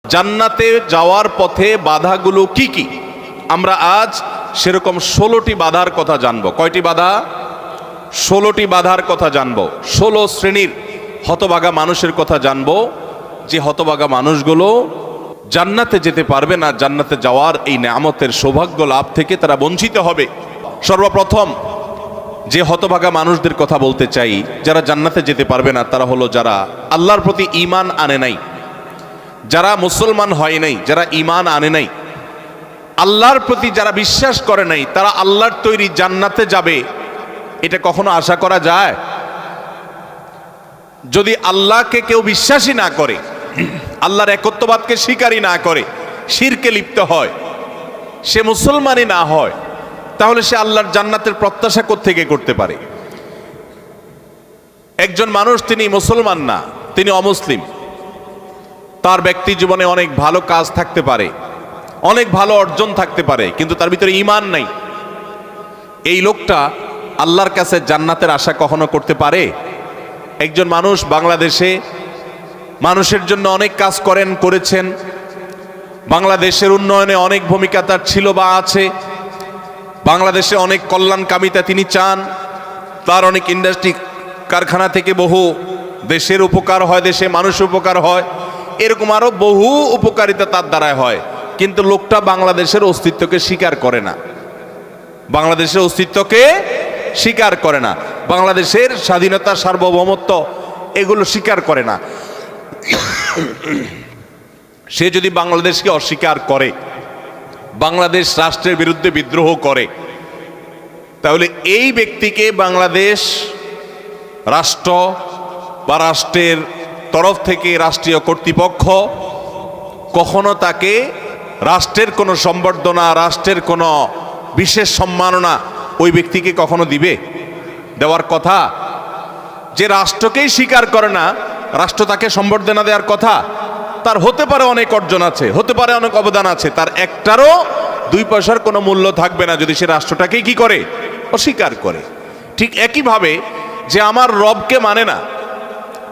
জান্নাতে যাওয়ার পথে বাধাগুলো কি কি? আমরা আজ সেরকম 16টি বাধার কথা জানব। কয়টি বাধা? 16টি বাধার কথা জানব। 16 শ্রেণীর হতভাগা মানুষের কথা জানব, যে হতভাগা মানুষগুলো জান্নাতে যেতে পারবে না, জান্নাতে যাওয়ার এই নেয়ামতের সৌভাগ্য লাভ থেকে তারা বঞ্চিত হবে। সর্বপ্রথম যে হতভাগা মানুষদের কথা বলতে চাই, যারা জান্নাতে যেতে পারবে না, তারা হলো যারা আল্লাহর প্রতি ঈমান আনে নাই, যারা মুসলমান হয় নাই, যারা ঈমান আনে নাই, আল্লাহর প্রতি যারা বিশ্বাস করে নাই, তারা আল্লাহর তৈরি জান্নাতে যাবে এটা কখনো আশা করা যায়? যদি আল্লাহকে কেউ বিশ্বাসী না করে, আল্লাহর একত্ববাদকে স্বীকারই না করে, শিরকে লিপ্ত হয়, সে মুসলমানই না হয়, তাহলে সে আল্লাহর জান্নাতের প্রত্যাশা কোত্থেকে করতে পারে? একজন মানুষ তিনি মুসলমান না, তিনি অমুসলিম, তার ব্যক্তি জীবনে অনেক ভালো কাজ থাকতে পারে, অনেক ভালো অর্জন থাকতে পারে, কিন্তু তার ভিতরে ঈমান নাই। এই লোকটা আল্লাহর কাছে জান্নাতের আশা কখনো করতে পারে? একজন মানুষ বাংলাদেশে মানুষের জন্য অনেক কাজ করেছেন, বাংলাদেশের উন্নয়নে অনেক ভূমিকা তার ছিল বা আছে, বাংলাদেশে অনেক কল্যাণকামিতা তিনি চান, তার অনেক ইন্ডাস্ট্রি কারখানা থেকে বহু দেশের উপকার হয়, দেশে মানুষের উপকার হয়, এরকম আরো বহু উপকারিতা তার দ্বারায় হয়, কিন্তু লোকটা বাংলাদেশের অস্তিত্বকে স্বীকার করে না, বাংলাদেশের অস্তিত্বকে স্বীকার করে না, বাংলাদেশের স্বাধীনতা, সার্বভৌমত্ব এগুলো স্বীকার করে না। সে যদি বাংলাদেশকে অস্বীকার করে, বাংলাদেশ রাষ্ট্রের বিরুদ্ধে বিদ্রোহ করে, তাহলে এই ব্যক্তিকে বাংলাদেশ রাষ্ট্র বা রাষ্ট্রের তরফ থেকে রাষ্ট্রীয় কর্তৃপক্ষ কখনো তাকে রাষ্ট্রের কোনো সম্বর্ধনা, রাষ্ট্রের কোনো বিশেষ সম্মাননা ওই ব্যক্তিকে কখনো দিবে? দেওয়ার কথা? যে রাষ্ট্রকেই স্বীকার করে না, রাষ্ট্র তাকে সম্বর্ধনা দেওয়ার কথা? তার হতে পারে অনেক অর্জন আছে, হতে পারে অনেক অবদান আছে, তার একটারও 2 পয়সার কোনো মূল্য থাকবে না যদি সে রাষ্ট্রটাকেই কি করে? অস্বীকার করে। ঠিক একইভাবে যে আমার রবকে মানে না,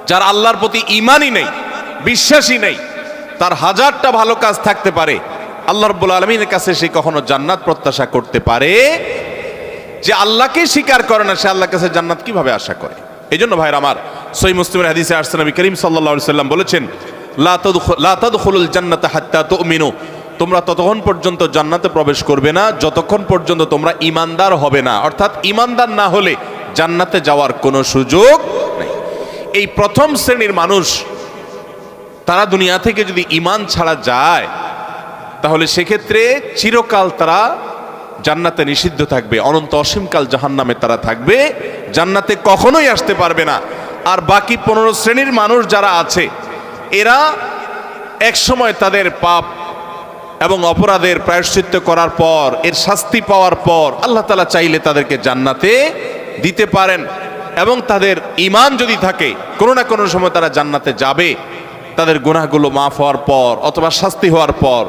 যার আল্লাহর প্রতি ঈমানই নেই, বিশ্বাসই নেই, তার হাজারটা ভালো কাজ থাকতে পারে, আল্লাহ রাব্বুল আলামিনের কাছে সে কখনো জান্নাত প্রত্যাশা করতে পারে? যে আল্লাহকে স্বীকার করে না, সে আল্লাহর কাছে জান্নাত কিভাবে আশা করে? এই জন্য ভাইরা আমার, সহিহ মুসলিমের হাদিসে আসছে, নবী করিম সাল্লাল্লাহু আলাইহি সাল্লাম বলেছেন, লা তাদখুলুল জান্নাতা হাত্তা তুমিনু, তোমরা ততক্ষণ পর্যন্ত জান্নাতে প্রবেশ করবে না যতক্ষণ পর্যন্ত তোমরা ঈমানদার হবে না। অর্থাৎ ঈমানদার না হলে জান্নাতে যাওয়ার কোনো সুযোগ নেই। এই প্রথম শ্রেণীর মানুষ, তারা দুনিয়া থেকে যদি ঈমান ছাড়া যায়, তাহলে সেক্ষেত্রে চিরকাল তারা জান্নাতে নিষিদ্ধ থাকবে, অনন্ত অসীমকাল জাহান্নামে তারা থাকবে, জান্নাতে কখনোই আসতে পারবে না। আর বাকি 15 শ্রেণীর মানুষ যারা আছে, এরা এক সময় তাদের পাপ এবং অপরাধের প্রায়শ্চিত্ত করার পর, এর শাস্তি পাওয়ার পর আল্লাহ তাআলা চাইলে তাদেরকে জান্নাতে দিতে পারেন, এবং তাদের ঈমান যদি থাকে কোনো না কোনো সময় তারা জান্নাতে যাবে, তাদের গুনাহগুলো মাফ হওয়ার পর অথবা শাস্তি হওয়ার পর,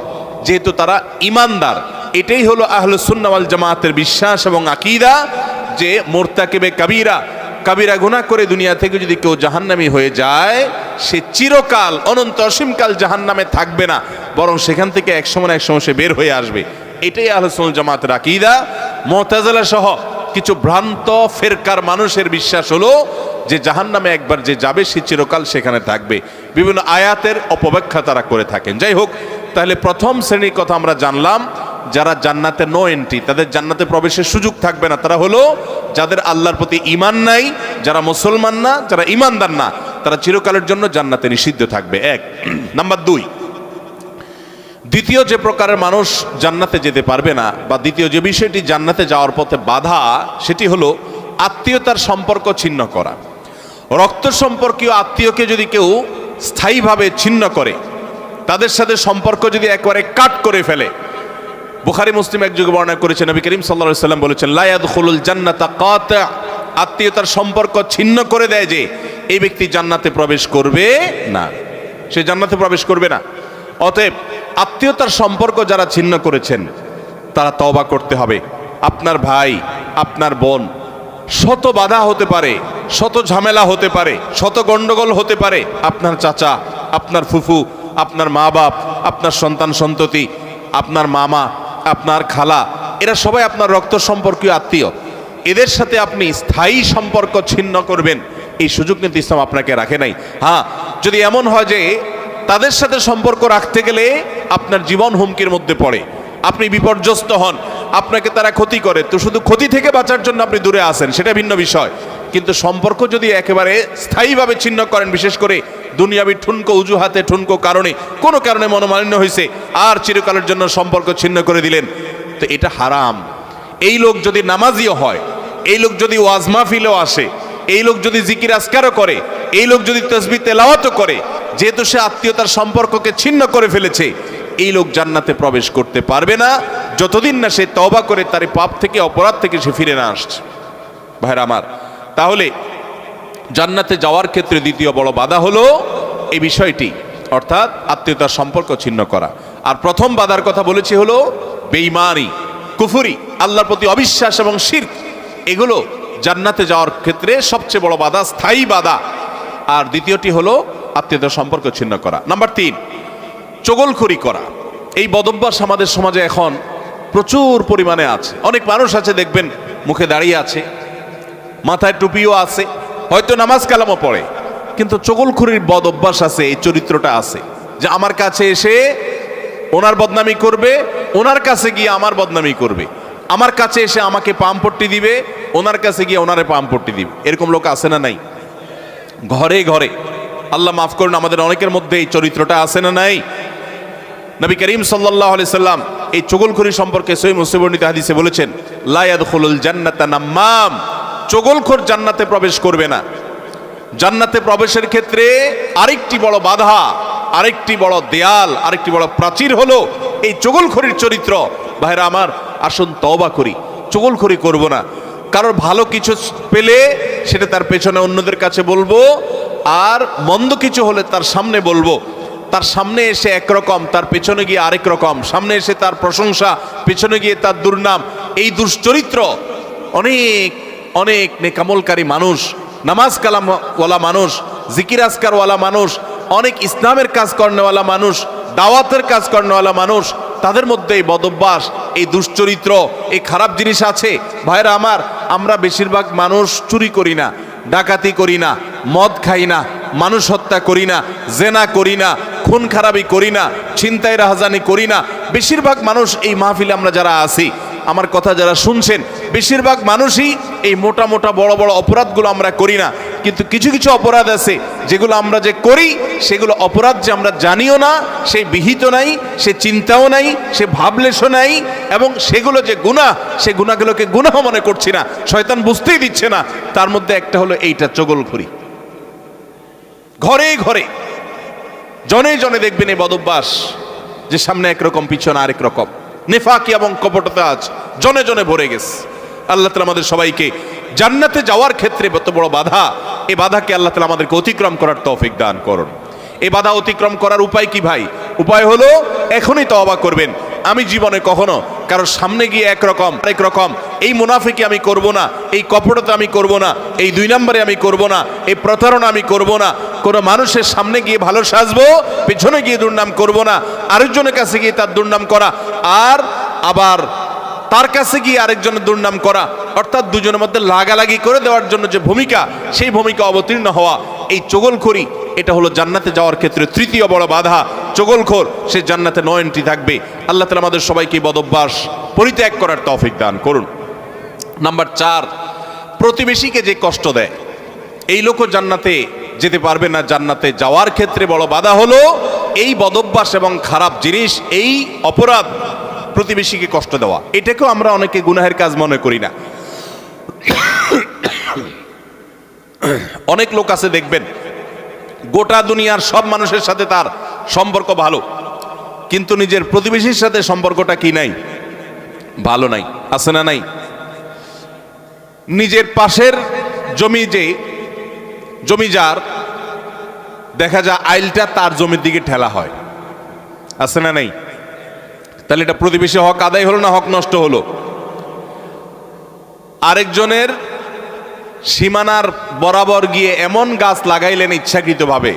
যেহেতু তারা ঈমানদার। এটাই হলো আহলুস সুন্নাহ ওয়াল জামাতের বিশ্বাস এবং আকীদা, যে মুরতাকিবে কাবীরা, কাবীরা গুনাহ করে দুনিয়া থেকে যদি কেউ জাহান্নামী হয়ে যায়, সে চিরকাল অনন্ত অসীমকাল জাহান্নামে থাকবে না, বরং সেখান থেকে এক সময় সে বের হয়ে আসবে। এটাই আহলুস সুন্নাহ ওয়াল জামাতের আকীদা। মুতাজিলা সহ কিছু ভ্রান্ত ফেরকার মানুষের বিশ্বাস হলো যে জাহান্নামে একবার যে যাবে সে চিরকাল সেখানে থাকবে। বিভিন্ন আয়াতের অপব্যাখ্যা তারা করে থাকেন। যাই হোক, তাহলে প্রথম শ্রেণীর কথা আমরা জানলাম, যারা জান্নাতে নো এন্ট্রি, তাদের জান্নাতে প্রবেশের সুযোগ থাকবে না, তারা হলো যাদের আল্লাহর প্রতি ঈমান নাই, যারা মুসলমান না, যারা ঈমানদার না, তারা চিরকালের জন্য জান্নাতে নিষিদ্ধ থাকবে। 1 নাম্বার 2, দ্বিতীয় যে প্রকারের মানুষ জান্নাতে যেতে পারবে না, বা দ্বিতীয় যে বিষয়টি জান্নাতে যাওয়ার পথে বাধা, সেটি হলো আত্মীয়তার সম্পর্ক ছিন্ন করা। রক্ত সম্পর্কীয় আত্মীয়কে যদি কেউ স্থায়ীভাবে ছিন্ন করে, তাদের সাথে সম্পর্ক যদি একবারে কাট করে ফেলে, বুখারী মুসলিম এক যুগে বর্ণনা করেছেন, নবী করিম সাল্লাল্লাহু আলাইহি সাল্লাম বলেছেন, লা ইয়াদখুলুল জান্নাতা কাতি', আত্মীয়তার সম্পর্ক ছিন্ন করে দেয় যে এই ব্যক্তি জান্নাতে প্রবেশ করবে না, সে জান্নাতে প্রবেশ করবে না। অতএব আত্মীয়তার সম্পর্ক যারা ছিন্ন করেছেন, তারা তওবা করতে হবে। আপনার ভাই, আপনার বোন, শত বাধা হতে পারে, শত ঝামেলা হতে পারে, শত গন্ডগোল হতে পারে, আপনার চাচা, আপনার ফুফু, আপনার মা বাপ, আপনার সন্তান সন্ততি, আপনার মামা, আপনার খালা, এরা সবাই আপনার রক্ত সম্পর্কীয় আত্মীয়। এদের সাথে আপনি স্থায়ী সম্পর্ক ছিন্ন করবেন, এই সুযোগ কিন্তু ইসলাম আপনাকে রাখে নাই। হ্যাঁ, যদি এমন হয় যে তাদের সাথে সম্পর্ক রাখতে গেলে আপনার জীবন হুমকির মধ্যে পড়ে, আপনি বিপর্যস্ত হন, আপনাকে তারা ক্ষতি করে, তো শুধু ক্ষতি থেকে বাঁচার জন্য আপনি দূরে আসেন, সেটা ভিন্ন বিষয়। কিন্তু সম্পর্ক যদি একেবারে স্থায়ীভাবে ছিন্ন করেন, বিশেষ করে দুনিয়াবি ঠুনকো অজুহাতে, ঠুনকো কারণে, কোনো কারণে মনোমালিন্য হয়েছে, আর চিরকালের জন্য সম্পর্ক ছিন্ন করে দিলেন, তো এটা হারাম। এই লোক যদি নামাজিও হয়, এই লোক যদি ওয়াজ মাহফিলেও আসে, এই লোক যদি জিকির আজকারও করে, এই লোক যদি তাসবিহ তেলাওয়াতও করে, যেহেতু সে আত্মীয়তার সম্পর্ককে ছিন্ন করে ফেলেছে, এই লোক জান্নাতে প্রবেশ করতে পারবে না যতদিন না সে তওবা করে তার পাপ থেকে, অপরাধ থেকে সে ফিরে না আসছে। ভাইরা আমার, তাহলে জান্নাতে যাওয়ার ক্ষেত্রে দ্বিতীয় বড় বাধা হলো এই বিষয়টি, অর্থাৎ আত্মীয়তার সম্পর্ক ছিন্ন করা। আর প্রথম বাধার কথা বলেছি হলো বেঈমানি, কুফরি, আল্লাহর প্রতি অবিশ্বাস এবং শিরক। এগুলো জান্নাতে যাওয়ার ক্ষেত্রে সবচেয়ে বড় বাধা, স্থায়ী বাধা। আর দ্বিতীয়টি হলো আত্মীয়তার সম্পর্ক ছিন্ন করা। নাম্বার 3, চগলখড়ি করা। এই বদভ্যাস আমাদের সমাজে এখন প্রচুর পরিমাণে আছে। অনেক মানুষ আছে দেখবেন মুখে দাঁড়িয়ে আছে, মাথায় টুপিও আছে, হয়তো নামাজ কালামও পড়ে, কিন্তু চগলখড়ির বদ অভ্যাস আছে, এই চরিত্রটা আছে যে আমার কাছে এসে ওনার বদনামি করবে, ওনার কাছে গিয়ে আমার বদনামি করবে, আমার কাছে এসে আমাকে পামপট্টি দিবে, ওনার কাছে গিয়ে ওনারে পামপট্টি দিবে। এরকম লোক আছে না নাই? ঘরে ঘরে, আল্লাহ মাফ করুন, আমাদের অনেকের মধ্যে এই চরিত্রটা আছে না নাই? নবী করিম সাল্লাল্লাহু আলাইহি সাল্লাম এই চগলখড়ি সম্পর্কে সহিহ মুসলিম বর্ণিত হাদিসে বলেছেন, লা ইয়াদখুলুল জান্নাতা নাম্মাম, চগলখড় জান্নাতে প্রবেশ করবে না। জান্নাতে প্রবেশের ক্ষেত্রে আরেকটি বড় বাধা, আরেকটি বড় দেয়াল, আরেকটি বড় প্রাচীর হলো এই চগলখড়ির চরিত্র। ভাইরা আমার, আসুন তওবা করি, চগলখড়ি করব না। কারোর ভালো কিছু পেলে সেটা তার পেছনে অন্যদের কাছে বলবো, আর মন্দ কিছু হলে তার সামনে বলবো। তার সামনে এসে একরকম, তার পেছনে গিয়ে আরেক রকম, সামনে এসে তার প্রশংসা, পেছনে গিয়ে তার দুর্নাম। এই দুশ্চরিত্র অনেক অনেক নেকামলকারী মানুষ, নামাজ কালামওয়ালা মানুষ, জিকির আজকারওয়ালা মানুষ, অনেক ইসলামের কাজ করেওয়ালা মানুষ, দাওয়াতের কাজ করেওয়ালা মানুষ, তাদের মধ্যে এই বদভ্যাস, এই দুশ্চরিত্র, এই খারাপ জিনিস আছে। ভাইরা আমার, আমরা বেশিরভাগ মানুষ চুরি করি না, ডাকাতি করি না, মদ খাই না, মানুষ হত্যা করি না, জেনা করি না, খুন খারাপি করি না, ছিনতাই রাহাজানি করি না। বেশিরভাগ মানুষ এই মাহফিলে আমরা যারা আছি, আমার কথা যারা শুনছেন, বেশিরভাগ মানুষই এই মোটা মোটা বড় বড় অপরাধগুলো আমরা করি না। কিন্তু কিছু কিছু অপরাধ আছে যেগুলো আমরা যে করি, সেগুলো অপরাধ যে আমরা জানিও না, সে বিহিত নাই, সে চিন্তাও নাই, সে ভাবলেশও নাই, এবং সেগুলো যে গুনাহ, সে গুনাহগুলোকে গুনাহ মনে করছি না, শয়তান বুঝতেই দিচ্ছে না। তার মধ্যে একটা হলো এইটা, চগলখড়ি। ঘরে ঘরে, জনে জনে দেখবেন এই বদভ্যাস, যে সামনে একরকম, পিছনে আরেক রকম, নেফাকি এবং কপটতা আজ জনে জনে ভরে গেছে। আল্লাহ তাআলা আমাদের সবাইকে জান্নাতে যাওয়ার ক্ষেত্রে এত বড় বাধা, এই বাধাকে আল্লাহ তাআলা আমাদেরকে অতিক্রম করার তৌফিক দান করুন। এই বাধা অতিক্রম করার উপায় কি ভাই? উপায় হলো এখনই তওবা করবেন। আমি জীবনে কখনো কারোর সামনে গিয়ে একরকম আরেক রকম, এই মুনাফিকি আমি করব না, এই কপটতা আমি করব না, এই 2 নম্বরে আমি করব না, এই প্রতারণা আমি করব না। কোনো মানুষের সামনে গিয়ে ভালো সাজবো, পেছনে গিয়ে দুর্নাম করব না, আরেকজনের কাছে গিয়ে তার দুর্নাম করা, আর আবার তার কাছে গিয়ে আরেকজনের দুর্নাম করা, অর্থাৎ দুজনের মধ্যে লাগালাগি করে দেওয়ার জন্য যে ভূমিকা, সেই ভূমিকা অবতীর্ণ হওয়া, এই চগলখড়ি, এটা হলো জান্নাতে যাওয়ার ক্ষেত্রে তৃতীয় বড় বাধা। চগলখোর সে জান্নাতে নো এন্ট্রি থাকবে। আল্লাহ তাআলা আমাদের সবাইকে বদভ্যাস পরিত্যাগ করার তৌফিক দান করুন। নাম্বার 4, প্রতিবেশীকে যে কষ্ট দেয়, এই লোকও জান্নাতে যেতে পারবে না। জান্নাতে যাওয়ার ক্ষেত্রে বড় বাধা হলো এই বদভ্যাস এবং খারাপ জিনিস, এই অপরাধ, প্রতিবেশীকে কষ্ট দেওয়া। এটাকেও আমরা অনেকে গুনাহের কাজ মনে করি না। অনেক লোক আছে দেখবেন, গোটা দুনিয়ার সব মানুষের সাথে তার সম্পর্ক ভালো, কিন্তু নিজের প্রতিবেশীর সাথে সম্পর্কটা কি নাই? ভালো নাই। আছে না নাই? নিজের পাশের জমি, যে জমি যার, দেখা যায় আইলটা তার জমির দিকে ঠেলা হয়। আছে না নাই? তাহলে এটা প্রতিবেশী হক আদায় হলো না হক নষ্ট হলো? আরেকজনের সীমানার বরাবর গিয়ে এমন গাছ লাগাইলেন ইচ্ছাকৃতভাবে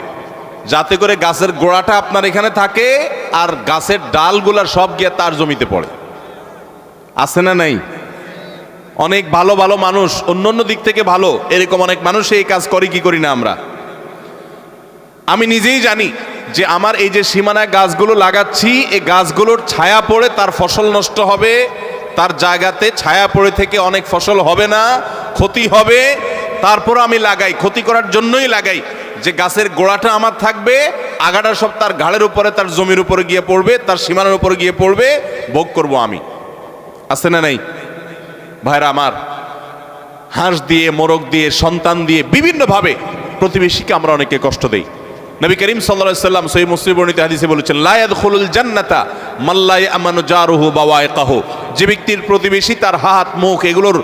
যাতে করে গাছের গোড়াটা আপনার এখানে থাকে আর গাছের ডালগুলা সব গিয়ে তার জমিতে পড়ে। আছে না নাই? অনেক ভালো ভালো মানুষ, অন্য দিক থেকে ভালো, এরকম অনেক মানুষ এই কাজ করি কি করি না আমরা? আমি নিজেই জানি যে আমার এই যে সীমানায় গাছগুলো লাগাচ্ছি, এই গাছগুলোর ছায়া পড়ে তার ফসল নষ্ট হবে, তার জায়গাতে ছায়া পড়ে থেকে অনেক ফসল হবে না, ক্ষতি হবে। তারপর আমি লাগাই, ক্ষতি করার জন্যই লাগাই যে গাছের গোড়াটা আমার থাকবে, আগাটা সব তার ঘাড়ের উপরে, তার জমির উপরে গিয়ে পড়বে, তার সীমানার উপরে গিয়ে পড়বে, ভোগ করব আমি। আছে না নাই? ভাইরা আমার, হাঁস দিয়ে, মোরগ দিয়ে, সন্তান দিয়ে বিভিন্নভাবে প্রতিবেশীকে আমরা অনেকে কষ্ট দেই। নবী করিম সাল্লাল্লাহু আলাইহি ওয়াসাল্লাম সহিহ মুসলিম বর্ণিত হাদিসে বলেছেন, লা ইয়াদখুলুল জান্নাতা মান লা ইয়ামানু জারুহু বাওয়াইকাহু। যে ব্যক্তির প্রতিবেশী তার হাত, মুখ এগুলোর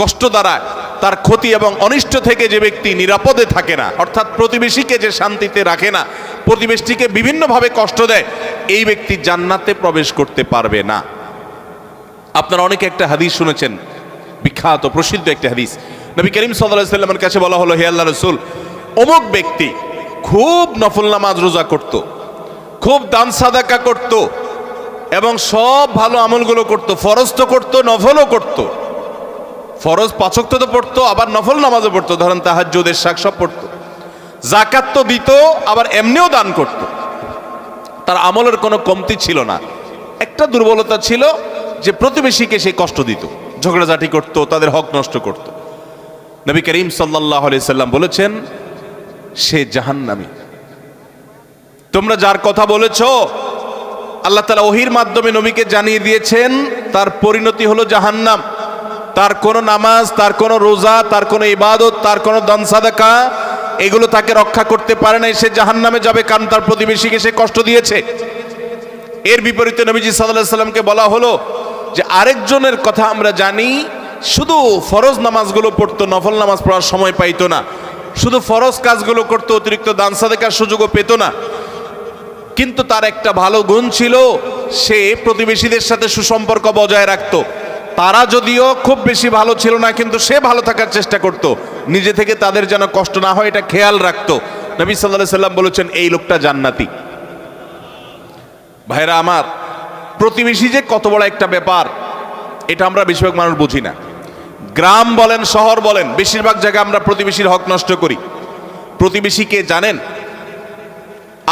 কষ্ট দ্বারা, তার ক্ষতি এবং অনিষ্ট থেকে যে ব্যক্তি নিরাপদে থাকে না, অর্থাৎ প্রতিবেশীকে যে শান্তিতে রাখে না, প্রতিবেশীকে বিভিন্নভাবে কষ্ট দেয়, এই ব্যক্তি জান্নাতে প্রবেশ করতে পারবে না। আপনারা অনেকে একটা হাদিস শুনেছেন, বিখ্যাত প্রসিদ্ধ একটা হাদিস। নবী করিম সাল্লাল্লাহু আলাইহি ওয়াসাল্লামের কাছে বলা হলো, হে আল্লাহর রাসূল, অমুক ব্যক্তি খুব নফল নামাজ রোজা করত, খুব দান সাদাকা করত এবং সব ভালো আমলগুলো করত, ফরজ তো করত, নফলও করত। ফরজ 5 ওয়াক্ত তো পড়তো, আবার নফল নামাজও পড়তো, ধরেন তাহাজ্জুদ, ইশরাক সব পড়তো, যাকাত তো দিত, আবার এমনিও দান করত। তার আমলের কোনো কমতি ছিল না। একটা দুর্বলতা ছিল যে প্রতিবেশীকে সে কষ্ট দিত, ঝগড়াঝাটি করত, তাদের হক নষ্ট করত। নবী করিম সাল্লাল্লাহু আলাইহি সাল্লাম বলেছেন, সে জাহান্নামী। তোমরা যার কথা বলেছো, আল্লাহ তাআলা ওহীর মাধ্যমে নবীকে জানিয়ে দিয়েছেন তার পরিণতি হলো জাহান্নাম। তার কোনো নামাজ, তার কোনো রোজা, তার কোনো ইবাদত, তার কোনো দান সাদাকা এগুলো তাকে রক্ষা করতে পারে না, সে জাহান্নামে যাবে, কারণ তার প্রতিবেশীকে সে কষ্ট দিয়েছে। এর বিপরীতে নবীজি সাল্লাল্লাহু আলাইহি সাল্লামকে বলা হলো যে আরেকজনের কথা আমরা জানি, শুধু ফরজ নামাজগুলো পড়তো, নফল নামাজ পড়ার সময় পাইতো না, শুধু ফরজ কাজগুলো করতো, অতিরিক্ত দান সাদাকার সুযোগও পেত না, কিন্তু তার একটা ভালো গুণ ছিল, সে প্রতিবেশীদের সাথে সুসম্পর্ক বজায় রাখতো। তারা যদিও খুব বেশি ভালো ছিল না, কিন্তু সে ভালো থাকার চেষ্টা করত, নিজে থেকে তাদের যেন কষ্ট না হয় এটা খেয়াল রাখতো। নবী সাল্লাল্লাহু আলাইহি সাল্লাম বলেছেন, এই লোকটা জান্নাতি। ভাইরা আমার, প্রতিবেশী যে কত বড় একটা ব্যাপার, এটা আমরা বেশিরভাগ মানুষ বুঝি না। গ্রাম বলেন, শহর বলেন, বেশিরভাগ জায়গায় আমরা প্রতিবেশীর হক নষ্ট করি। প্রতিবেশীকে জানেন?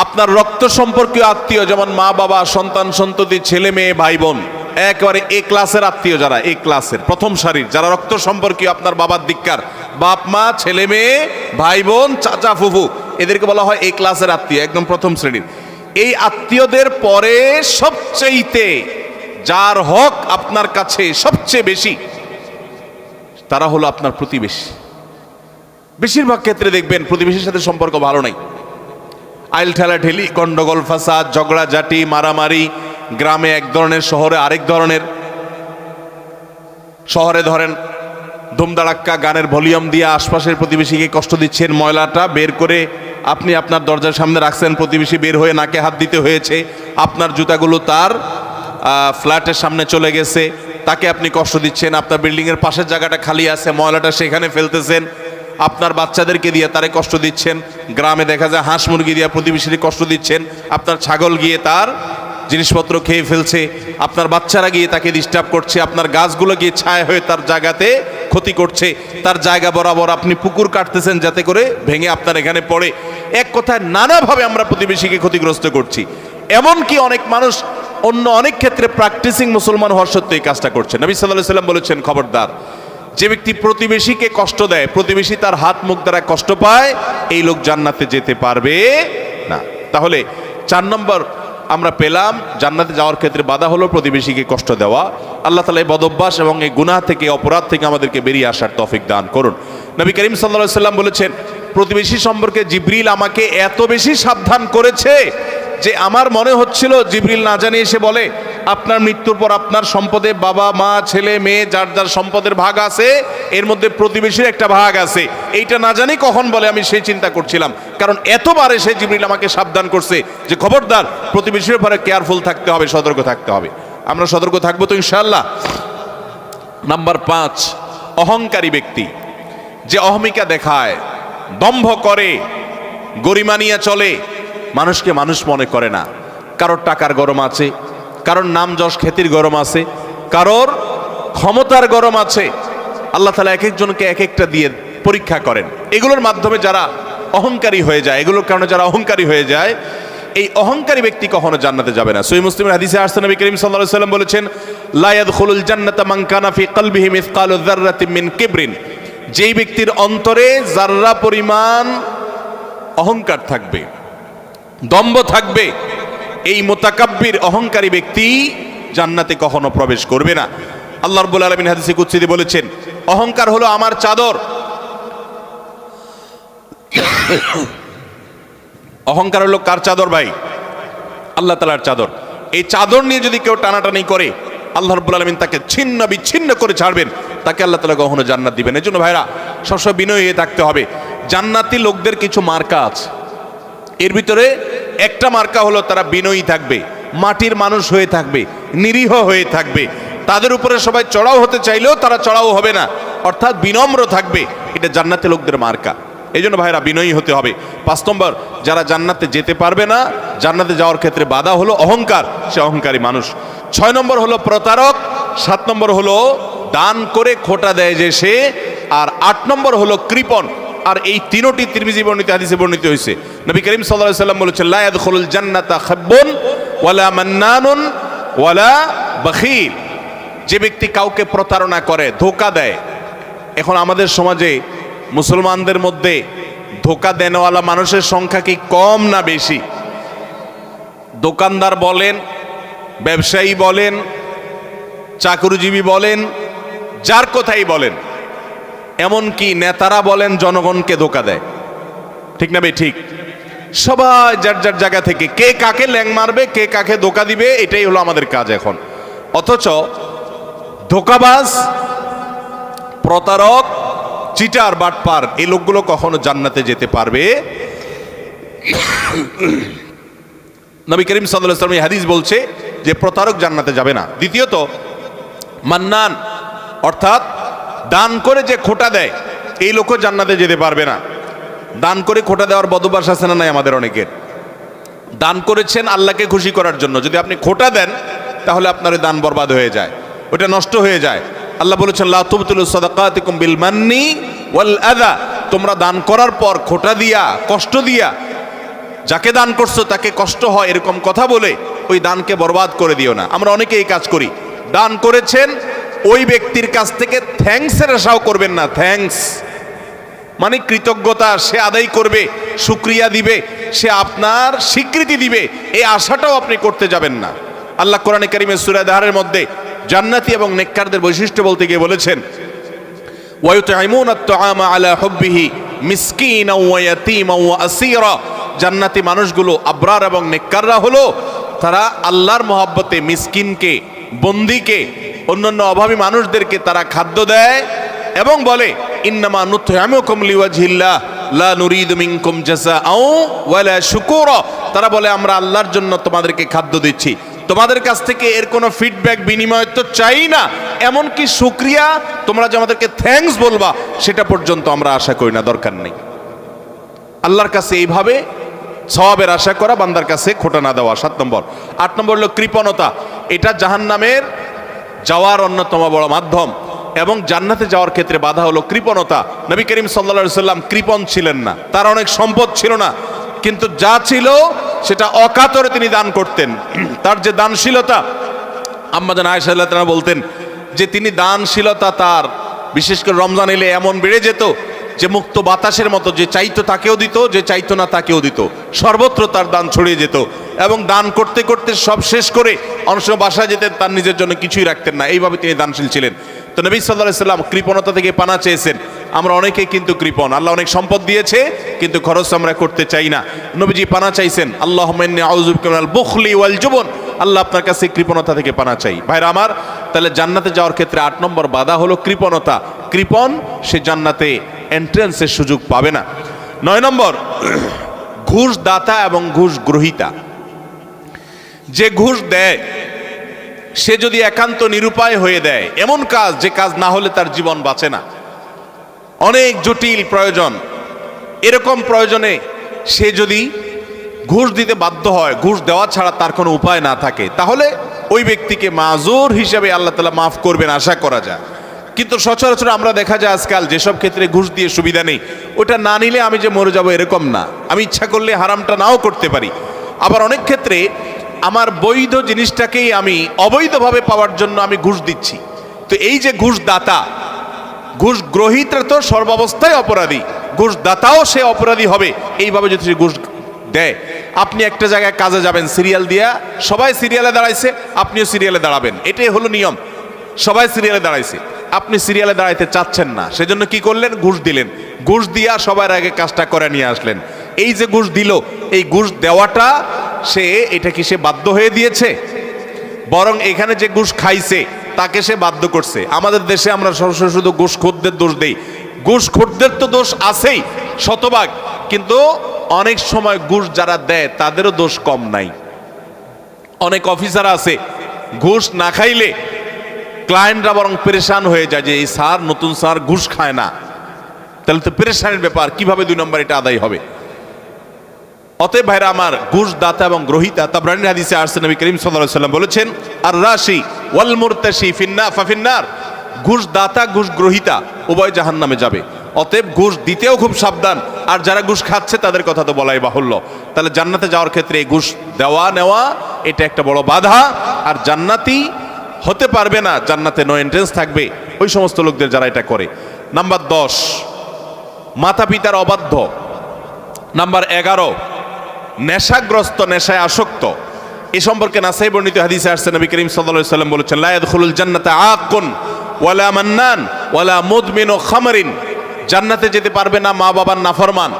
আপনার রক্ত সম্পর্কীয় আত্মীয়, যেমন মা বাবা, সন্তান সন্ততি, ছেলে মেয়ে, ভাই বোন, একেবারে এ ক্লাসের আত্মীয়, যারা এ ক্লাসের প্রথম সারির, যারা রক্ত সম্পর্কীয় আপনার বাবার দিককার, বাপ মা, ছেলে মেয়ে, ভাই বোন, চাচা ফুফু, এদেরকে বলা হয় এ ক্লাসের আত্মীয়, একদম প্রথম শ্রেণীর। এই আত্মীয়দের পরে সবচেয়েতে যার হক আপনার কাছে সবচেয়ে বেশি, তারা হলো আপনার প্রতিবেশী। বেশিরভাগ ক্ষেত্রে দেখবেন প্রতিবেশীর সাথে সম্পর্ক ভালো নাই, আইল ঠেলাঠেলি, গন্ডগোল, ফাসাদ, ঝগড়াঝাটি, মারামারি, গ্রামে এক ধরনের, শহরে আরেক ধরনের। শহরে ধরেন ধুমধাড়াক্কা গানের ভলিউম দিয়ে আশপাশের প্রতিবেশীকে কষ্ট দিচ্ছেন, ময়লাটা বের করে আপনি আপনার দরজার সামনে রাখছেন, প্রতিবেশী বের হয়ে নাকে হাত দিতে হয়েছে, আপনার জুতাগুলো তার ফ্ল্যাটের সামনে চলে গেছে, তাকে আপনি কষ্ট দিচ্ছেন, আপনার বিল্ডিংয়ের পাশের জায়গাটা খালি আছে, ময়লাটা সেখানে ফেলতেছেন, আপনার বাচ্চাদেরকে দিয়ে তারে কষ্ট দিচ্ছেন, গ্রামে দেখা যায় হাঁস মুরগি দিয়ে প্রতিবেশীকে কষ্ট দিচ্ছেন, আপনার ছাগল গিয়ে তার জিনিসপত্র খেয়ে ফেলছে, আপনার বাচ্চারা গিয়ে তাকে ডিস্টার্ব করছে, আপনার গাছগুলো গিয়ে ছায়া হয়ে তার জায়গাতে ক্ষতি করছে, তার জায়গা বরাবর আপনি পুকুর কাটতেছেন যাতে করে ভেঙে আপনার এখানে পড়ে। এক কথায় নানাভাবে আমরা প্রতিবেশীকে ক্ষতিগ্রস্ত করছি। এমনকি অনেক মানুষ অন্য অনেক ক্ষেত্রে প্র্যাকটিসিং মুসলমান হওয়ার সত্ত্বেও এই কাজটা করছে। নবী সাল্লাল্লাহু আলাইহি সাল্লাম বলেছেন, খবরদার, যে ব্যক্তি প্রতিবেশীকে কষ্ট দেয়, প্রতিবেশী তার হাত মুখ দ্বারা কষ্ট পায়, এই লোক জান্নাতে যেতে পারবে না। তাহলে 4 নম্বর আমরা পেলাম, জান্নাতে যাওয়ার ক্ষেত্রে বাধা হলো প্রতিবেশীকে কষ্ট দেওয়া। আল্লাহ তাআলা এই বদঅভ্যাস এবং এই গুনাহ থেকে, অপরাধ থেকে আমাদেরকে বেরিয়ে আসার তৌফিক দান করুন। নবী করিম সাল্লাল্লাহু আলাইহি সাল্লাম বলেছেন, প্রতিবেশী সম্পর্কে জিবরিল আমাকে এত বেশি সাবধান করেছে যে আমার মনে হচ্ছিল জিবরিল না জানিয়ে এসে বলে, আপনার মৃত্যুর পর আপনার সম্পদে বাবা মা ছেলে মেয়ে যার যার সম্পদের ভাগ আছে, এর মধ্যে প্রতিবেশীর একটা ভাগ আছে, এইটা না জানি কখন বলে আমি সেই চিন্তা করছিলাম, কারণ এতবারে সে জিবরিল আমাকে সাবধান করছে যে খবরদার, প্রতিবেশীর ব্যাপারে কেয়ারফুল থাকতে হবে, সতর্ক থাকতে হবে। আমরা সতর্ক থাকবো তো ইনশাআল্লাহ। নাম্বার 5, অহংকারী ব্যক্তি, যে অহমিকা দেখায়, দম্ভ করে, গরিমা নিয়ে চলে, মানুষকে মানুষ মনে করে না। কারোর টাকার গরম আছে, কারোর নাম যশ খ্যাতির গরম আছে, কারোর ক্ষমতার গরম আছে। আল্লাহ তাআলা এক একজনকে এক একটা দিয়ে পরীক্ষা করেন। এগুলোর মাধ্যমে যারা অহংকারী হয়ে যায়, এগুলোর কারণে যারা অহংকারী হয়ে যায়, এই অহংকারী ব্যক্তি কখনো জান্নাতে যাবে না। সহিহ মুসলিমের হাদিসে আসছে, নবী করিম সাল্লাল্লাহু আলাইহি ওয়াসাল্লাম বলেছেন, লা ইয়াদখুলুল জান্নাতা মান কানা ফি কলবিহি মিসকালু যাররাতিন মিন কিবরিন। যেই ব্যক্তির অন্তরে যাররা পরিমাণ অহংকার থাকবে, দম্ভ থাকবে, এই মুতাকাব্বির অহংকারী ব্যক্তি জান্নাতে কখনো প্রবেশ করবে না। আল্লাহ রাব্বুল আলামিন হাদিসে কুদসিতে বলেছেন, অহংকার হলো আমার চাদর। অহংকার হলো কার চাদর ভাই? আল্লাহ তাআলার চাদর। এই চাদর নিয়ে যদি কেউ টানাটানি করে, আল্লাহ রাব্বুল আলামিন তাকে ছিন্ন বিচ্ছিন্ন করে ছাড়বেন, তাকে আল্লাহ তাআলা কখনো জান্নাত দিবেন। এজন্য ভাইরা সবসময় বিনয়ী হয়ে থাকতে হবে। জান্নাতি লোকদের কিছু মার্কা আছে, এর ভিতরে একটা মার্কা হলো তারা বিনয়ী থাকবে, মাটির মানুষ হয়ে থাকবে, নিরীহ হয়ে থাকবে। তাদের উপরে সবাই চড়াও হতে চাইলেও তারা চড়াও হবে না, অর্থাৎ বিনম্র থাকবে। এটা জান্নাতি লোকদের মার্কা। এই জন্য ভাইরা বিনয়ী হতে হবে। 5 নম্বর, যারা জান্নাতে যেতে পারবে না, জান্নাতে যাওয়ার ক্ষেত্রে বাধা হলো অহংকার, সে অহংকারী মানুষ। 6 নম্বর হলো প্রতারক। 7 নম্বর হলো দান করে খোটা দেয় যে সে। আর 8 নম্বর হলো কৃপণ। আর এই তিনটি তিরমিজি বর্ণিত হাদিসে বর্ণিত হয়েছে। নবী করিম সাল্লাল্লাহু আলাইহি ওয়াসাল্লাম বলেছেন, লা ইয়াদখুলুল জান্নাতা খাব্বুন ওয়ালা মান্নানুন ওয়ালা বখিল। যে ব্যক্তি কাউকে প্রতারণা করে, ধোঁকা দেয়। এখন আমাদের সমাজে মুসলমানদের মধ্যে ধোঁকা দেনওয়ালা মানুষের সংখ্যা কি কম না বেশি? দোকানদার বলেন, ব্যবসায়ী বলেন, চাকরিজীবী বলেন, যার কথাই বলেন, এমনকি নেতারা বলেন, জনগণকে ধোঁকা দেয়। ঠিক না ভাই? ঠিক। সবাই যার যার জায়গা থেকে কে কাকে ল্যাং মারবে, কে কাকে ধোঁকা দিবে, এটাই হলো আমাদের কাজ এখন। অথচ ধোঁকাবাজ, প্রতারক, চিটার, বাটপার, এই লোকগুলো কখনো জান্নাতে যেতে পারবে। নবী করিম সাল্লাল্লাহু আলাইহি ওয়াসাল্লাম এই হাদিস বলছে যে প্রতারক জান্নাতে যাবে না। দ্বিতীয়ত, মান্নান, অর্থাৎ দান করে যে খোটা দেয়, এই লোকও জান্নাতে যেতে পারবে না। দান করে খোটা দেওয়ার বদভ্যাস আছে না নাই আমাদের অনেকের? দান করেছেন আল্লাহকে খুশি করার জন্য, যদি আপনি খোটা দেন তাহলে আপনার দান বরবাদ হয়ে যায়, ওটা নষ্ট হয়ে যায়। আল্লাহ বলেছেন, লা তুবতিলু সাদাকাতিকুম বিল মান্নি ওয়াল আযা। তোমরা দান করার পর খোটা দিয়া, কষ্ট দিয়া, যাকে দান করছো তাকে কষ্ট হয় এরকম কথা বলে ওই দানকে বরবাদ করে দিও না। আমরা অনেকে এই কাজ করি। দান করেছেন, ওই ব্যক্তির কাছ থেকে থ্যাঙ্কসের আশাও করবেন না। থ্যাঙ্কস মানে কৃতজ্ঞতা সে আদায় করবে, শুকরিয়া দিবে, সে আপনার স্বীকৃতি দিবে, এই আশাটাও আপনি করতে যাবেন না। আল্লাহ কোরআনে কারীমের সূরা দাহরের মধ্যে জান্নাতি এবং নেককারদের বৈশিষ্ট্য বলতে গিয়ে বলেছেন, ওয়ায়ুতঈমুনা আত-তাআমা আলা হুব্বিহি মিসকিনাও ওয়া ইয়াতীমান ওয়া আসীরা। জান্নাতি মানুষগুলো, আবরার এবং নেককাররা হলো তারা আল্লাহর মহব্বতে মিসকিনকে, বন্দীকে, অন্যান্য অভাবী মানুষদেরকে তারা খাদ্য দেয় এবং বলে, ইন্নামা নুতঈমুকুম লিওয়াজহিল্লাহ লা নুরিদু মিনকুম জাযাআও ওয়ালা শুকুরা। তারা বলে, আমরা আল্লাহর জন্য তোমাদেরকে খাদ্য দিচ্ছি, তোমাদের কাছ থেকে এর কোনো ফিডব্যাক, বিনিময় তো চাই না, এমনকি শুকরিয়া, তোমরা যে আমাদেরকে থ্যাঙ্কস বলবা সেটা পর্যন্ত আমরা আশা করি না, দরকার নেই। আল্লাহর কাছে এইভাবে সওয়াবের আশা করা, বান্দার কাছে খোটা না দেওয়া। 7 নম্বর। 8 নম্বর হলো কৃপণতা। এটা জাহান্নামের যাওয়ার অন্যতম বড় মাধ্যম এবং জান্নাতে যাওয়ার ক্ষেত্রে বাধা হলো কৃপণতা। নবী করিম সাল্লাল্লাহু আলাইহি ওয়াসাল্লাম কৃপণ ছিলেন না, তার অনেক সম্পদ ছিল না, কিন্তু যা ছিল সেটা অকাতরে তিনি দান করতেন। তার যে দানশীলতা, আম্মা জান আয়েশা রাদিয়াল্লাহু তাআলা বলতেন যে তিনি দানশীলতা তার, বিশেষ করে রমজান এলে এমন বেড়ে যেত যে মুক্ত বাতাসের মতো, যে চাইতো তাকেও দিত, যে চাইতো না তাকেও দিত, সর্বত্র তার দান ছড়িয়ে যেত। এবং দান করতে করতে সব শেষ করে অনেক সময় বাসায় যেতেন, তার নিজের জন্য কিছুই রাখতেন না। এইভাবে তিনি দানশীল ছিলেন। তো নবী সাল্লাল্লাহু আলাইহি ওয়াসাল্লাম কৃপণতা থেকে পানা চেয়েছেন। আমরা অনেকেই কিন্তু কৃপণ, আল্লাহ অনেক সম্পদ দিয়েছে কিন্তু খরচ আমরা করতে চাই না। নবীজি পানা চাইছেন, আল্লাহুম্মা ইন্নী আউযু বিকা মিনাল বুখলি ওয়াল জুবন। আল্লাহ আপনার কাছে কৃপণতা থেকে পানা চাই। ভাইরা আমার, তাহলে জান্নাতে যাওয়ার ক্ষেত্রে 8 নম্বর বাধা হলো কৃপণতা। কৃপণ, সে জান্নাতে এন্ট্রান্সের সুযোগ পাবে না। 9 নম্বর, ঘুষ দাতা এবং ঘুষ গ্রহীতা। যে ঘুষ দেয় সে যদি একান্ত নিরুপায় হয়ে দেয়, এমন কাজ যে কাজ না হলে তার জীবন বাঁচে না, অনেক জটিল প্রয়োজন, এরকম প্রয়োজনে সে যদি ঘুষ দিতে বাধ্য হয়, ঘুষ দেওয়া ছাড়া তার কোনো উপায় না থাকে, তাহলে ওই ব্যক্তিকে মাজুর হিসেবে আল্লাহ তাআলা মাফ করবেন আশা করা যায়। কিন্তু সচরাচর আমরা দেখা যায় আজকাল যেসব ক্ষেত্রে ঘুষ দিয়ে সুবিধা নেই, ওটা না নিলে আমি যে মরে যাব এরকম না, আমি ইচ্ছা করলে হারামটা নাও করতে পারি। আবার অনেক ক্ষেত্রে আমার বৈধ জিনিসটাকেই আমি অবৈধভাবে পাওয়ার জন্য আমি ঘুষ দিচ্ছি। তো এই যে ঘুষ দাতা, ঘুষ গ্রহীতা তো সর্বাবস্থায় অপরাধী, ঘুষ দাতাও সে অপরাধী হবে এইভাবে যদি সে ঘুষ দেয়। আপনি একটা জায়গায় কাজে যাবেন, সিরিয়াল দিয়া, সবাই সিরিয়ালে দাঁড়াইছে, আপনিও সিরিয়ালে দাঁড়াবেন, এটাই হলো নিয়ম। সবাই সিরিয়ালে দাঁড়াইছে, আপনি সিরিয়ালে দাঁড়াইতে চাচ্ছেন না, সেজন্য কি করলেন? ঘুষ দিলেন। ঘুষ দিয়া সবার আগে কাজটা করে নিয়ে আসলেন। এই যে ঘুষ দিল, এই ঘুষ দেওয়াটা সে, এটা কি সে বাধ্য হয়ে দিয়েছে? বরং এখানে যে ঘুষ খাইছে তাকে সে বাধ্য করছে। আমাদের দেশে আমরা সরাসরি শুধু ঘুষখোরদের দোষ দেই। ঘুষখোরদের তো দোষ আছেই শতভাগ, কিন্তু অনেক সময় ঘুষ যারা দেয় তাদেরও দোষ কম নাই। অনেক অফিসার আছে ঘুষ না খাইলে ক্লায়েন্টরা বরং পেরেশান হয়ে যায় যে এই স্যার, নতুন স্যার ঘুষ খায় না, তাহলে তো পেরেশানের ব্যাপার, কিভাবে 2 নম্বর এটা আদায় হবে। অতএব ভাইরা আমার, ঘুষ দাতা এবং গ্রহীতা, তাবরানী হাদিসে আসছে, নবী করিম সাল্লাল্লাহু আলাইহি ওয়াসাল্লাম বলেছেন, আর রাশি ওয়াল মুরতাশি ফাফিন্নার, ঘুষ দাতা ঘুষ গ্রহীতা উভয় জাহান্নামে যাবে। অতএব ঘুষ দিতেও খুব সাবধান, আর যারা ঘুষ খাচ্ছে তাদের কথা তো বলাই বাহুল্য। তাহলে জান্নাতে যাওয়ার ক্ষেত্রে এই ঘুষ দেওয়া নেওয়া এটা একটা বড় বাধা, আর জান্নাতি হতে পারবে না, জান্নাতে নো এন্ট্রেন্স থাকবে ওই সমস্ত লোকদের যারা এটা করে। নাম্বার 10, মাতা পিতার অবাধ্য। নাম্বার 11, নেশাগ্রস্ত, নেশায় আসক্ত। এই সম্পর্কে নাসাই বর্ণিত হাদিসে আসছে, নবী করিম সাল্লাল্লাহু আলাইহি ওয়াসাল্লাম বলেছেন, লা ইয়াদখুলুল জান্নাতা আকুন ওয়ালা মান্নান ওয়ালা মুদমিনু খামরিন, জান্নাতে যেতে পারবে না মা বাবার নাফরমান,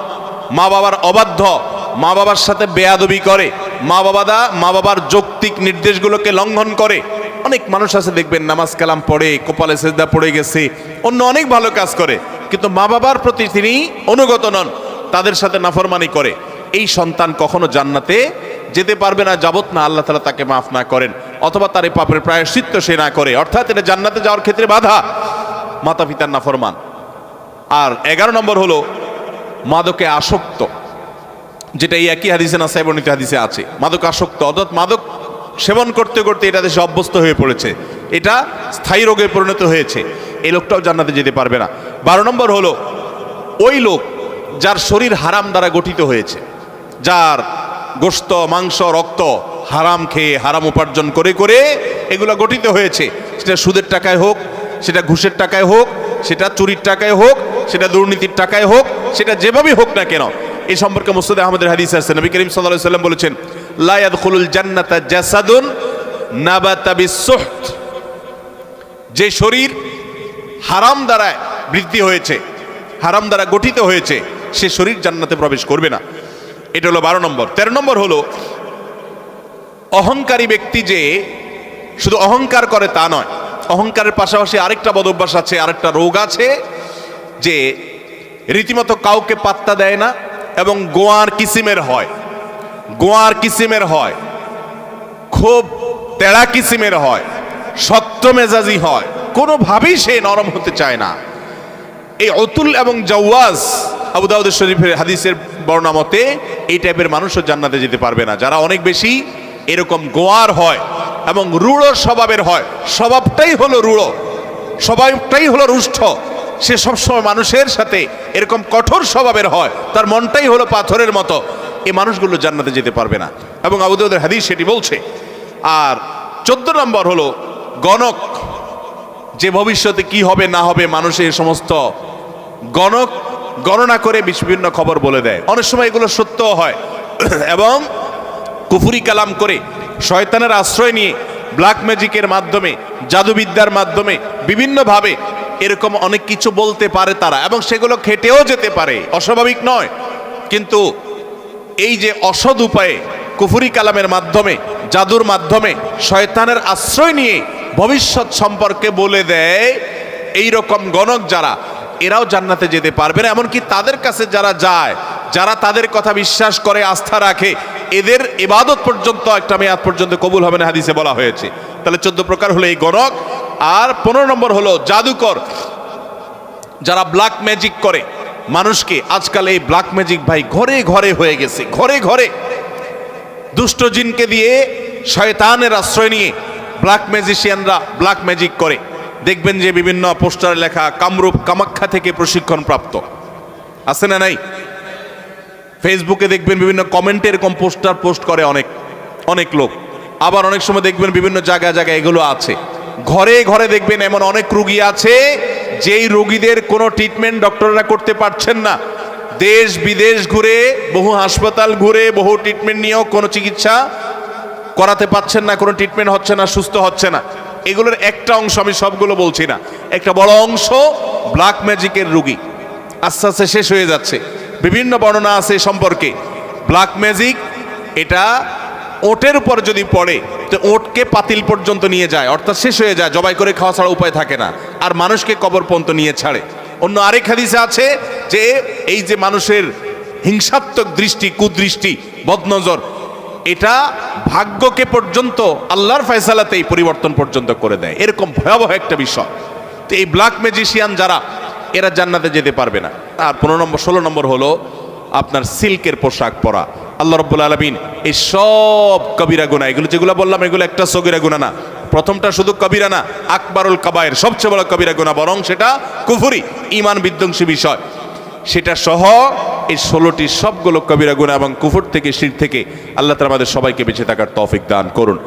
মা বাবার অবাধ্য, মা বাবার সাথে বেয়াদবি করে, মা বাবার যৌক্তিক নির্দেশগুলোকে লঙ্ঘন করে। অনেক মানুষ আছে দেখবেন নামাজ কালাম পড়ে, কপালে সেজদা পড়ে গেছে, অন্য অনেক ভালো কাজ করে, কিন্তু মা বাবার প্রতি তিনি অনুগত নন, তাদের সাথে নাফরমানি করে। এই সন্তান কখনো জান্নাতে যেতে পারবে না যাবত না আল্লাহ তাআলা তাকে মাফ না করেন, অথবা তার এই পাপের প্রায়শ্চিত্ত সে না করে। অর্থাৎ এটা জান্নাতে যাওয়ার ক্ষেত্রে বাধা, মাতা পিতার নাফরমান। আর 11 নম্বর হলো মাদকে আসক্ত, যেটা এই একই হাদিসে নাসাই বর্ণিত হাদিসে আছে। মাদক আসক্ত অর্থাৎ মাদক সেবন করতে করতে এটা দেশে অভ্যস্ত হয়ে পড়েছে, এটা স্থায়ী রোগে পরিণত হয়েছে, এই লোকটাও জান্নাতে যেতে পারবে না। 12 নম্বর হলো ওই লোক যার শরীর হারাম দ্বারা গঠিত হয়েছে, যার গোশত, মাংস, রক্ত হারাম খেয়ে, হারাম উপার্জন করে করে এগুলো গঠিত হয়েছে। সেটা সুদের টাকায় হোক, সেটা ঘুষের টাকায় হোক, সেটা চুরির টাকায় হোক, সেটা দুর্নীতির টাকায় হোক, সেটা যেভাবেই হোক না কেন। এই সম্পর্কে মুসনাদে আহমদের হাদিস আছে, নবী করিম সাল্লাল্লাহু আলাইহি ওয়াসাল্লাম বলেছেন, লা ইয়াদখুলুল জান্নাতা জাসাদুন নাবাতা বিসসুহত, যে শরীর হারাম দ্বারা বৃদ্ধি হয়েছে, হারাম দ্বারা গঠিত হয়েছে, সে শরীর জান্নাতে প্রবেশ করবে না। এটা হলো 12 নম্বর। 13 নম্বর হলো অহংকারী ব্যক্তি, যে শুধু অহংকার করে তা নয়, অহংকারের পাশাপাশি আরেকটা বদ অভ্যাস আছে, আরেকটা রোগ আছে, যে রীতিমতো কাউকে পাত্তা দেয় না এবং গোয়ার কিসিমের হয়, গোয়ার কিসিমের হয়, খুব তেড়া কিসিমের হয়, শক্ত মেজাজি হয়, কোনোভাবেই সে নরম হতে চায় না। এই অতুল এবং জাওয়াজ, আবু দাউদ শরীফের হাদিসের বর্ণনা মতে এই টাইপের মানুষও জান্নাতে যেতে পারবে না, যারা অনেক বেশি এরকম গোয়ার হয় এবং রূঢ় স্বভাবের হয়। স্বভাবটাই হলো রূঢ়, স্বভাবটাই হলো রুষ্ট, সে সবসময় মানুষের সাথে এরকম কঠোর স্বভাবের হয়, তার মনটাই হলো পাথরের মতো। এই মানুষগুলো জান্নাতে যেতে পারবে না, এবং আবু দাউদের হাদিস সেটি বলছে। আর 14 নম্বর হলো গণক, যে ভবিষ্যতে কি হবে না হবে মানুষের সমস্ত গণনা করে বিভিন্ন খবর বলে দেয়। অনেক সময় এগুলো সত্য হয়, এবং কুফরি কালাম করে, শয়তানের আশ্রয় নিয়ে, ব্ল্যাক ম্যাজিকের মাধ্যমে, জাদুবিদ্যার মাধ্যমে বিভিন্নভাবে এরকম অনেক কিছু বলতে পারে তারা, এবং সেগুলো খেটেও যেতে পারে, অস্বাভাবিক নয়। কিন্তু এই যে অসৎ উপায়ে কুফরি কালামের মাধ্যমে, জাদুর মাধ্যমে, শয়তানের আশ্রয় নিয়ে ভবিষ্যৎ সম্পর্কে বলে দেয়, এই রকম গণক যারা, এরাও জান্নাতে যেতে পারবে না। এমনকি তাদের কাছে যারা যায়, যারা তাদের কথা বিশ্বাস করে, আস্থা রাখে, এদের ইবাদত পর্যন্ত একটা মেয়াদ পর্যন্ত কবুল হবে না, হাদিসে বলা হয়েছে। তাহলে 14 প্রকার হলো এই গণক। আর 15 নম্বর হলো জাদুকর, যারা ব্ল্যাক ম্যাজিক করে মানুষকে। আজকাল এই ব্ল্যাক ম্যাজিক ভাই ঘরে ঘরে হয়ে গেছে, ঘরে ঘরে। দুষ্ট জিনকে দিয়ে শয়তানের আশ্রয় নিয়ে ব্ল্যাক ম্যাজিশিয়ানরা ব্ল্যাক ম্যাজিক করে। দেখবেন যে বিভিন্ন পোস্টারে লেখা কামরূপ কামাখ্যা থেকে প্রশিক্ষণ প্রাপ্ত, আছে না নাই? ফেসবুকে দেখবেন বিভিন্ন কমেন্টে এরকম পোস্টার পোস্ট করে অনেক লোক। আবার অনেক সময় দেখবেন বিভিন্ন জায়গায় জায়গায় এগুলো আছে। ঘরে ঘরে দেখবেন এমন অনেক রোগী আছে যেই রোগীদের কোনো ট্রিটমেন্ট ডক্টররা করতে পারছেন না। দেশ বিদেশ ঘুরে, বহু হাসপাতাল ঘুরে, বহু ট্রিটমেন্ট নিয়েও কোনো চিকিৎসা করাতে পারছেন না, কোনো ট্রিটমেন্ট হচ্ছে না, সুস্থ হচ্ছে না। এগুলোর একটা অংশ, আমি সবগুলো বলছি না, একটা বড় অংশ ব্ল্যাক ম্যাজিকের রোগী আস্তে আস্তে শেষ হয়ে যাচ্ছে। বিভিন্ন বর্ণনা আছে সম্পর্কে। ব্ল্যাক ম্যাজিক এটা ওটের উপর যদি পড়ে তো ওটকে পাতিল পর্যন্ত নিয়ে যায়, অর্থাৎ শেষ হয়ে যায়, জবাই করে খাওয়া ছাড়া উপায় থাকে না, আর মানুষকে কবর পর্যন্ত নিয়ে ছাড়ে। অন্য আরেক হাদিসে আছে যে এই যে মানুষের হিংসাত্মক দৃষ্টি, কুদৃষ্টি, বদনজর, এটা ভাগ্যকে পর্যন্ত আল্লাহর ফয়সালাতেই পরিবর্তন পর্যন্ত করে দেয়। এরকম ভয়াবহ একটা বিষয়। তো এই ব্ল্যাক ম্যাজিশিয়ান যারা, এরা জান্নাতে যেতে পারবে না। আর 16 নম্বর হলো আপনার সিল্কের পোশাক পরা। আল্লাহ রাব্বুল আলামিন এই সব কবিরা গুনাহ, এগুলো যেগুলো বললাম এগুলো একটা সগীরা গুনাহ না। প্রথমটা শুধু কবিরা না, আকবারুল কাবায়ের, সবচেয়ে বড় কবিরা গুনাহ, বরং সেটা কুফরি, ঈমান বিধ্বংসী বিষয়। সেটা সহ এই 16টি সবগুলো কবিরা গুনাহ এবং কুফর থেকে, শিরক থেকে আল্লাহ তাআলা আমাদের সবাইকে বেঁচে থাকার তৌফিক দান করুন।